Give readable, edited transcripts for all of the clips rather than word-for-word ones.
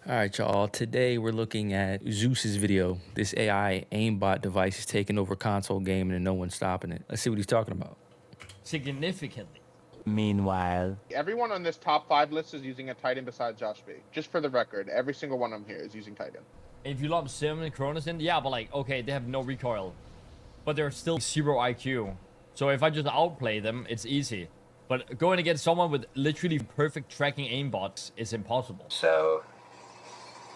All right, y'all. Today we're looking at Zeus's video. This AI aimbot device is taking over console gaming and no one's stopping it. Let's see what he's talking about. Significantly. Meanwhile, everyone on this top 5 list is using a Titan besides Josh B. Just for the record, every single one of them here is using Titan. If you lump Sim and Cronus in, yeah, but like, okay, they have no recoil, but they're still 0 IQ. So if I just outplay them, it's easy. But going against someone with literally perfect tracking aimbots is impossible. So,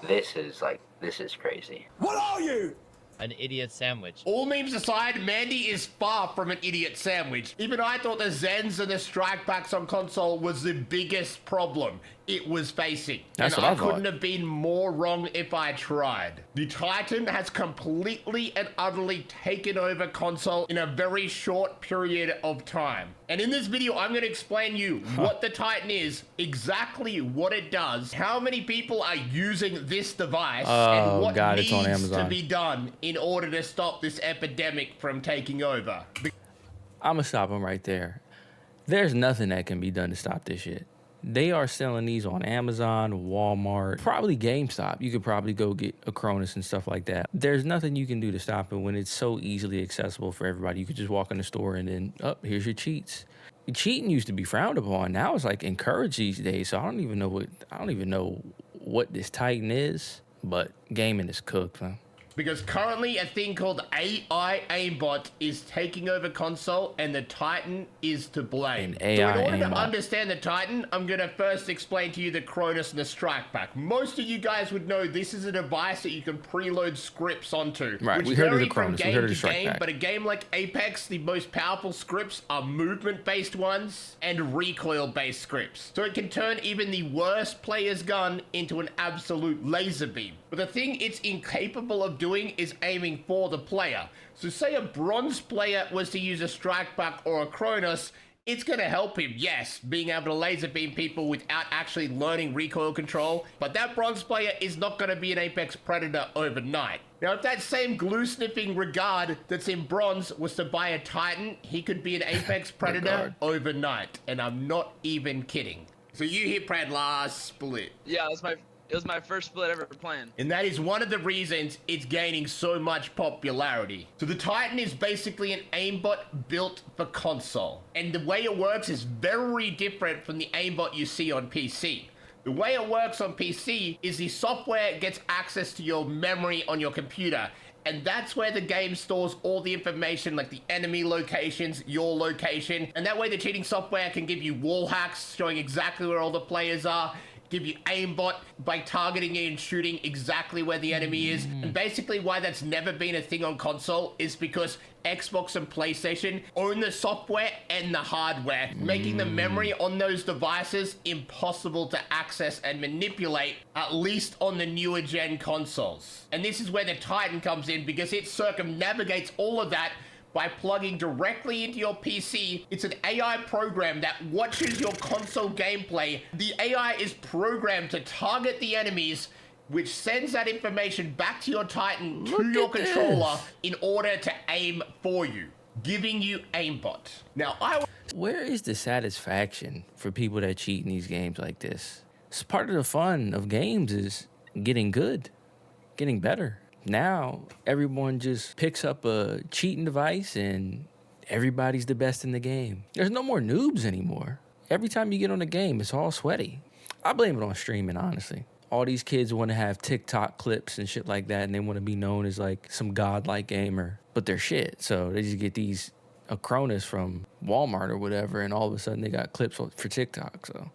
this is crazy. What are you? An idiot sandwich. All memes aside, Mandy is far from an idiot sandwich. Even I thought the Zens and the strike backs on console was the biggest problem it was facing. That's and what I I thought. couldn't have been more wrong if I tried. The Titan has completely and utterly taken over console in a very short period of time. And in this video, I'm going to explain you what the Titan is, exactly what it does, how many people are using this device, and what it's on needs Amazon. to be done in order to stop this epidemic from taking over. I'm gonna stop him right there. There's nothing that can be done to stop this shit. They are selling these on Amazon, Walmart, probably GameStop. You could probably go get a Cronus and stuff like that. There's nothing you can do to stop it when it's so easily accessible for everybody. You could just walk in the store and then, here's your cheats. Cheating used to be frowned upon. Now it's like encouraged these days. So I don't even know what this Titan is, but gaming is cooked, man. Because currently a thing called AI aimbot is taking over console, and the Titan is to blame. An AI so in order to aimbot. understand the Titan, I'm going to first explain to you the Cronus and the Strike Back. Most of you guys would know this is a device that you can preload scripts onto. Right, which we heard of vary the Cronus, we heard of the Strike game, Back. but a game like Apex, the most powerful scripts are movement-based ones and recoil-based scripts. So it can turn even the worst player's gun into an absolute laser beam. But the thing it's incapable of doing is aiming for the player. So say a bronze player was to use a strike back or a Cronus, it's going to help him, yes, being able to laser beam people without actually learning recoil control, but that bronze player is not going to be an Apex Predator overnight. Now, if that same glue-sniffing regard that's in bronze was to buy a Titan, he could be an Apex Predator overnight, and I'm not even kidding. So you hit Pred last split. Yeah, it was my first split ever playing. And that is one of the reasons it's gaining so much popularity. So the Titan is basically an aimbot built for console. And the way it works is very different from the aimbot you see on PC. The way it works on PC is the software gets access to your memory on your computer. And that's where the game stores all the information, like the enemy locations, your location. And that way the cheating software can give you wall hacks showing exactly where all the players are, give you aimbot by targeting and shooting exactly where the enemy is. And basically why that's never been a thing on console is because Xbox and PlayStation own the software and the hardware, making the memory on those devices impossible to access and manipulate, at least on the newer gen consoles. And this is where the Titan comes in, because it circumnavigates all of that by plugging directly into your PC. It's an AI program that watches your console gameplay. The AI is programmed to target the enemies, which sends that information back to your Titan to your controller in order to aim for you, giving you aimbot. Now, Where is the satisfaction for people that cheat in these games like this? It's part of the fun of games is getting good, getting better. Now, everyone just picks up a cheating device and everybody's the best in the game. There's no more noobs anymore. Every time you get on a game, it's all sweaty. I blame it on streaming, honestly. All these kids want to have TikTok clips and shit like that, and they want to be known as like some godlike gamer, but they're shit. So they just get these Cronus from Walmart or whatever, and all of a sudden they got clips for TikTok, so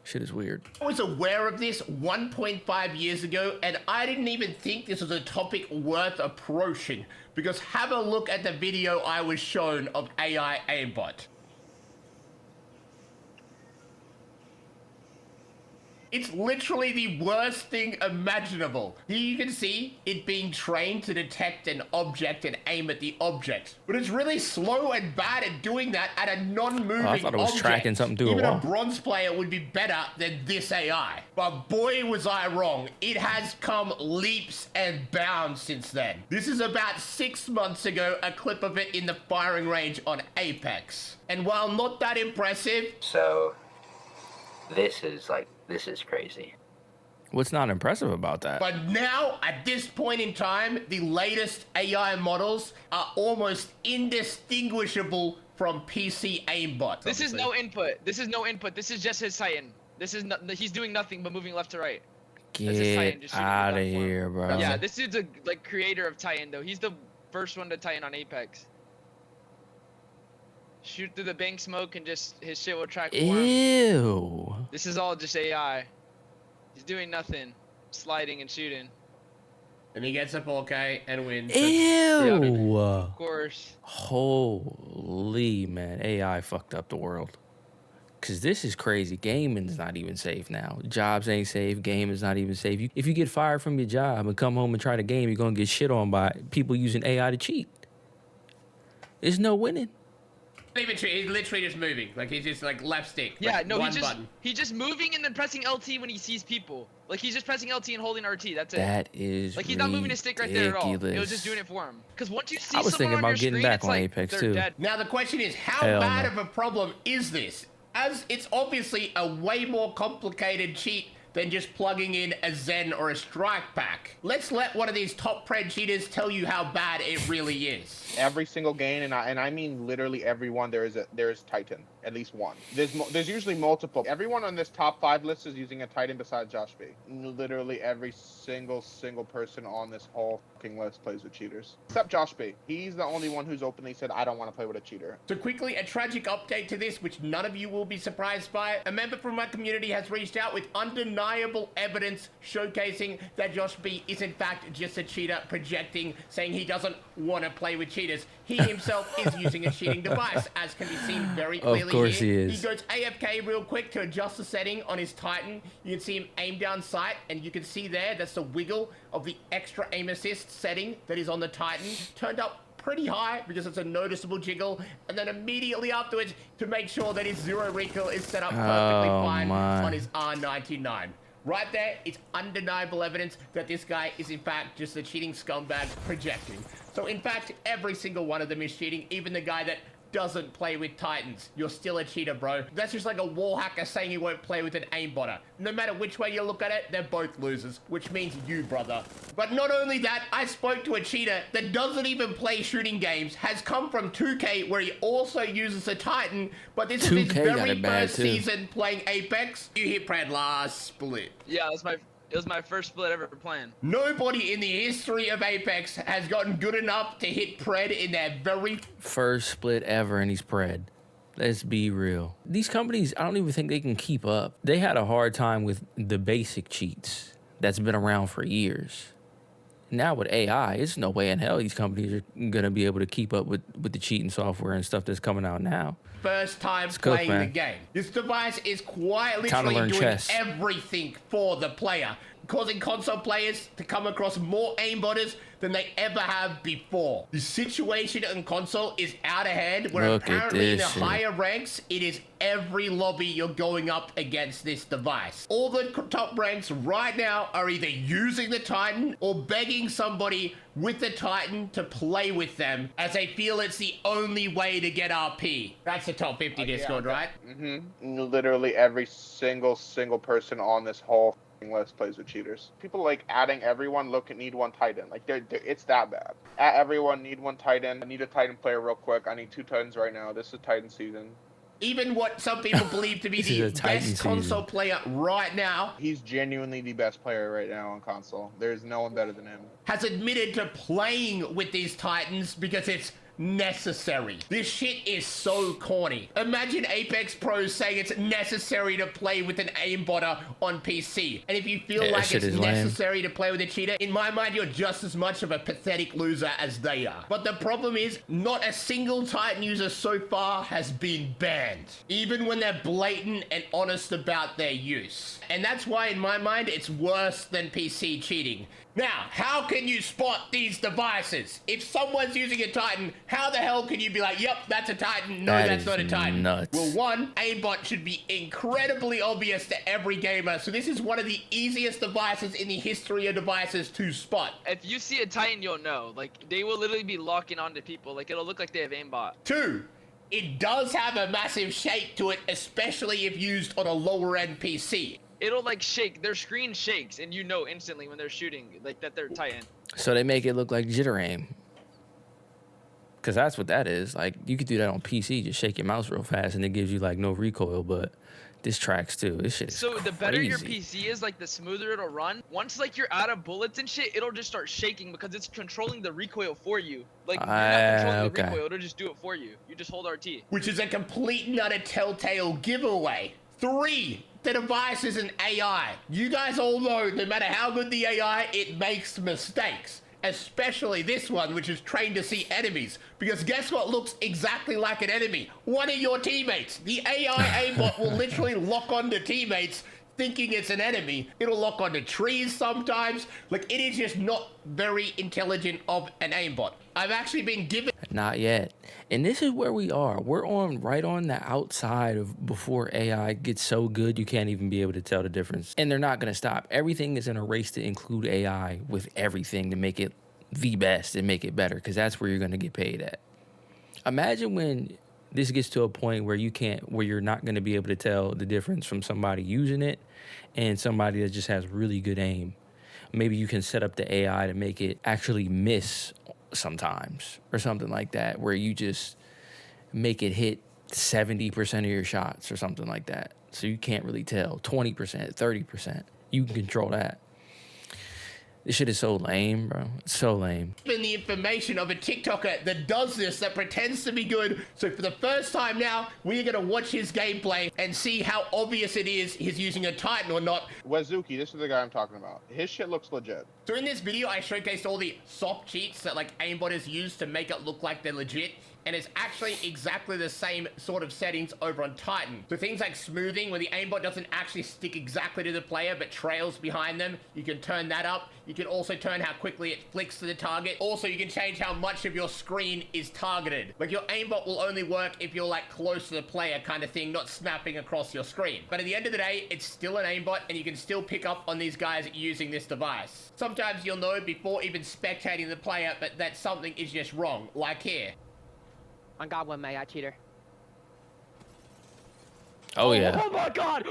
shit is weird. I was aware of this 1.5 years ago, and I didn't even think this was a topic worth approaching, because have a look at the video I was shown of AI aimbot. It's literally the worst thing imaginable. Here you can see it being trained to detect an object and aim at the object. But it's really slow and bad at doing that at a non-moving I thought it was object. tracking something through Even a wall. a bronze player would be better than this AI. But boy, was I wrong. It has come leaps and bounds since then. This is about 6 months ago, a clip of it in the firing range on Apex. And while not that impressive, So, this is crazy. What's not impressive about that? But now, at this point in time, the latest AI models are almost indistinguishable from PC aimbots. This is no input. This is no input. This is just his Titan. This is he's doing nothing but moving left to right. Get out of here, bro. Yeah, this dude's a creator of Titan though. He's the first one to Titan on Apex. Shoot through the bank smoke and just his shit will track warm. Ew. This is all just AI. He's doing nothing, sliding and shooting. And he gets a 4K and wins. Ew. Of course. Holy man, AI fucked up the world. Cause this is crazy. Gaming's not even safe now. Jobs ain't safe. Gaming's not even safe. If you get fired from your job and come home and try to game, you're gonna get shit on by people using AI to cheat. There's no winning. He's literally just moving. Like he's just like left stick. Yeah, like no, one button. he's just moving and then pressing LT when he sees people. Like he's just pressing LT and holding RT. That's it. That is like he's not moving his stick right there at all. It was just doing it for him. Because once you see I was thinking someone on about your getting screen, back it's on like Apex they're too. dead. Now the question is, how Hell bad no. of a problem is this? As it's obviously a way more complicated cheat than just plugging in a Zen or a Strike Pack. Let's let one of these top pred cheaters tell you how bad it really is. Every single game, and I mean literally everyone, there is Titan, at least one. There's usually multiple. Everyone on this top 5 list is using a Titan besides Josh B. Literally every single person on this whole fucking list plays with cheaters, except Josh B. He's the only one who's openly said, I don't want to play with a cheater. So quickly, a tragic update to this, which none of you will be surprised by. A member from my community has reached out with undeniable evidence showcasing that Josh B is in fact just a cheater projecting, saying he doesn't want to play with cheaters. He himself is using a cheating device, as can be seen very clearly Of course here. he is. He goes AFK real quick to adjust the setting on his Titan. You can see him aim down sight, and you can see there, that's the wiggle of the extra aim assist setting that is on the Titan, turned up pretty high because it's a noticeable jiggle, and then immediately afterwards to make sure that his zero recoil is set up perfectly fine on his R99. Right there, it's undeniable evidence that this guy is in fact just a cheating scumbag projecting. So in fact, every single one of them is cheating, even the guy that doesn't play with Titans. You're still a cheater, bro. That's just like a wall hacker saying he won't play with an aimbotter. No matter which way you look at it, they're both losers, which means you, brother. But not only that, I spoke to a cheater that doesn't even play shooting games, has come from 2K where he also uses a Titan, but this is his very first season playing Apex. You hit Pred last split. Yeah, it was my first split ever playing. Nobody in the history of Apex has gotten good enough to hit Pred in their very first split ever, and he's pred. Let's be real. These companies, I don't even think they can keep up. They had a hard time with the basic cheats that's been around for years. Now with AI, it's no way in hell these companies are gonna be able to keep up with the cheating software and stuff that's coming out now. First time playing the game. This device is quite literally doing chess. everything for the player, causing console players to come across more aimbotters than they ever have before. The situation in console is out of hand, where apparently in the higher ranks, it is every lobby you're going up against this device. All the top ranks right now are either using the Titan or begging somebody with the Titan to play with them, as they feel it's the only way to get RP. That's the top 50 Discord, right? Literally every single person on this whole list plays with cheaters. People like adding everyone need one Titan. Like it's that bad. Add everyone, need one Titan. I need a Titan player real quick. I need 2 Titans right now. This is Titan season. Even what some people believe to be the best console player right now, he's genuinely the best player right now on console. There's no one better than him. Has admitted to playing with these Titans because it's necessary. This shit is so corny. Imagine Apex pros saying it's necessary to play with an aimbotter on PC. And if you feel like it's necessary to play with a cheater, in my mind, you're just as much of a pathetic loser as they are. But the problem is, not a single Titan user so far has been banned, even when they're blatant and honest about their use. And that's why, in my mind, it's worse than PC cheating. Now, how can you spot these devices? If someone's using a Titan, how the hell can you be like, yep, that's a Titan, no, that's not a Titan? Nuts. Well, one, aimbot should be incredibly obvious to every gamer, so this is one of the easiest devices in the history of devices to spot. If you see a Titan, you'll know. Like, they will literally be locking onto people. Like, it'll look like they have aimbot. 2, it does have a massive shake to it, especially if used on a lower-end PC. it'll like shake. Their screen shakes, and you know instantly when they're shooting, like that they're Titan. So they make it look like jitter aim. Because that's what that is. Like, you could do that on PC, just shake your mouse real fast, and it gives you, like, no recoil, but this tracks, too. This shit is So the better your crazy. PC is, like the smoother it'll run. Once like you're out of bullets and shit, it'll just start shaking because it's controlling the recoil for you. Like you're not controlling okay. the recoil, it'll just do it for you. You just hold RT. Which is a complete and utter telltale giveaway. 3, the device is an AI. You guys all know no matter how good the AI, it makes mistakes. Especially this one, which is trained to see enemies. Because guess what looks exactly like an enemy? One of your teammates. The AI aimbot will literally lock onto teammates thinking it's an enemy. It'll lock onto trees sometimes. Like, it is just not very intelligent of an aimbot. I've actually been given... Not yet. And this is where we are. We're right on the outside of before AI gets so good you can't even be able to tell the difference. And they're not going to stop. Everything is in a race to include AI with everything to make it the best and make it better, because that's where you're going to get paid at. Imagine when this gets to a point where you're not going to be able to tell the difference from somebody using it and somebody that just has really good aim. Maybe you can set up the AI to make it actually miss sometimes or something like that, where you just make it hit 70% of your shots or something like that. So you can't really tell. 20%, 30%. You can control that. This shit is so lame, bro. It's so lame. Given the information of a TikToker that does this, that pretends to be good. So for the first time now, we're going to watch his gameplay and see how obvious it is he's using a Titan or not. Wazuki, this is the guy I'm talking about. His shit looks legit. So in this video, I showcased all the soft cheats that like aimbotters use to make it look like they're legit. And it's actually exactly the same sort of settings over on Titan. So things like smoothing, where the aimbot doesn't actually stick exactly to the player, but trails behind them, you can turn that up. You can also turn how quickly it flicks to the target. Also, you can change how much of your screen is targeted. Like, your aimbot will only work if you're like close to the player kind of thing, not snapping across your screen. But at the end of the day, it's still an aimbot, and you can still pick up on these guys using this device. Sometimes you'll know before even spectating the player, but that something is just wrong, like here. On God, one may I cheater. Oh, yeah. Oh my God!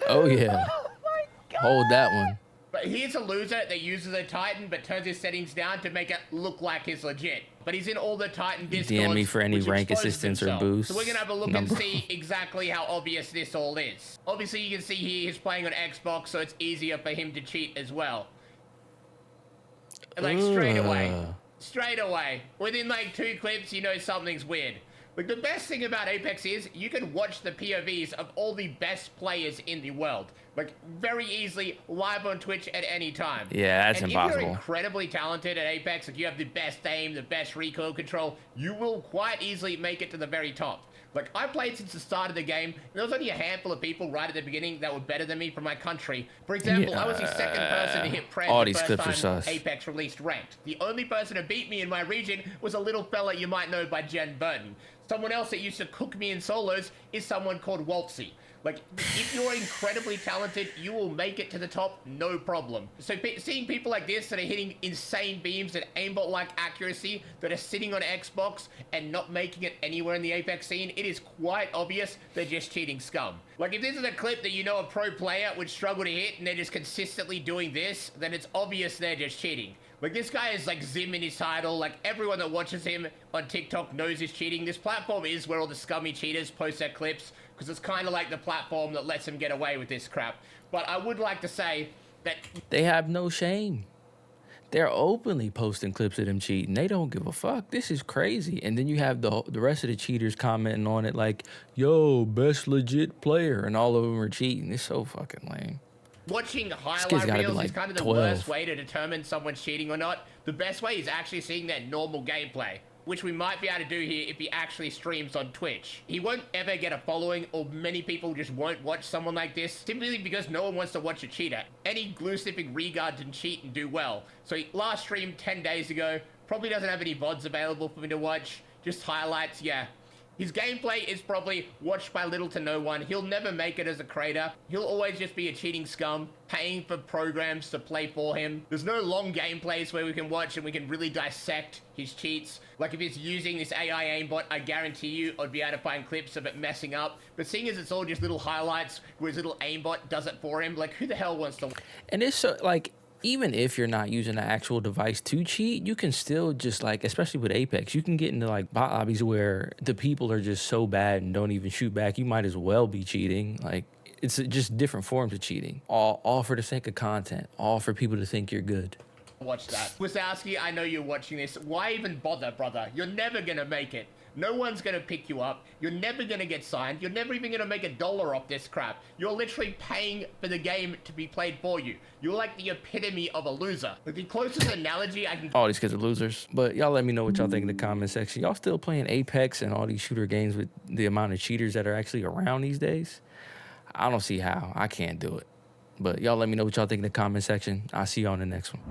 Oh, yeah. Oh my God! Hold that one. But here's a loser that uses a Titan but turns his settings down to make it look like he's legit. But he's in all the Titan discords, DM me for any which rank exposes assistance or himself. boosts. So we're gonna have a look No, and bro. see exactly how obvious this all is. Obviously, you can see here he's playing on Xbox, so it's easier for him to cheat as well. Like, straight away, within like 2 clips, you know something's weird. Like, the best thing about Apex is you can watch the POVs of all the best players in the world. Like, very easily, live on Twitch at any time. Yeah, that's and impossible. If you're incredibly talented at Apex, like you have the best aim, the best recoil control, you will quite easily make it to the very top. Like, I played since the start of the game, and there was only a handful of people right at the beginning that were better than me from my country. For example, I was the second person to hit Prem all the these first clips are time sus. Apex released ranked. The only person to beat me in my region was a little fella you might know by Jen Burton. Someone else that used to cook me in solos is someone called Waltzy. Like, if you're incredibly talented, you will make it to the top, no problem. So seeing people like this that are hitting insane beams at aimbot-like accuracy, that are sitting on Xbox and not making it anywhere in the Apex scene, it is quite obvious they're just cheating scum. Like, if this is a clip that you know a pro player would struggle to hit and they're just consistently doing this, then it's obvious they're just cheating. Like, this guy is like Zim in his title. Like, everyone that watches him on TikTok knows he's cheating. This platform is where all the scummy cheaters post their clips, because it's kind of like the platform that lets him get away with this crap. But I would like to say that They have no shame. They're openly posting clips of them cheating. They don't give a fuck. This is crazy. And then you have the rest of the cheaters commenting on it like, yo, best legit player. And all of them are cheating. It's so fucking lame. watching kid's highlight gotta be reels like is kind of the 12. worst way to determine someone's cheating or not. The best way is actually seeing their normal gameplay, which we might be able to do here if he actually streams on Twitch. He won't ever get a following, or many people just won't watch someone like this, simply because no one wants to watch a cheater. Any glue-sniffing regard can cheat and do well. So he last streamed 10 days ago, probably doesn't have any VODs available for me to watch, just highlights, yeah. His gameplay is probably watched by little to no one. He'll never make it as a creator. He'll always just be a cheating scum, paying for programs to play for him. There's no long gameplays where we can watch and we can really dissect his cheats. Like if he's using this AI aimbot, I guarantee you I'd be able to find clips of it messing up. But seeing as it's all just little highlights where his little aimbot does it for him, like who the hell wants to... And it's so, like, even if you're not using an actual device to cheat, you can still just, like, especially with Apex, you can get into, like, bot lobbies where the people are just so bad and don't even shoot back. You might as well be cheating. Like, it's just different forms of cheating. All for the sake of content. All for people to think you're good. Watch that. Wazowski, I know you're watching this. Why even bother, brother? You're never gonna make it. No one's gonna pick you up. You're never gonna get signed. You're never even gonna make $1 off this crap. You're literally paying for the game to be played for you. You're like the epitome of a loser. Like the closest analogy I can... All these kids are losers. But y'all let me know what y'all think in the comment section. Y'all still playing Apex and all these shooter games with the amount of cheaters that are actually around these days? I don't see how. I can't do it. But y'all let me know what y'all think in the comment section. I'll see y'all in the next one.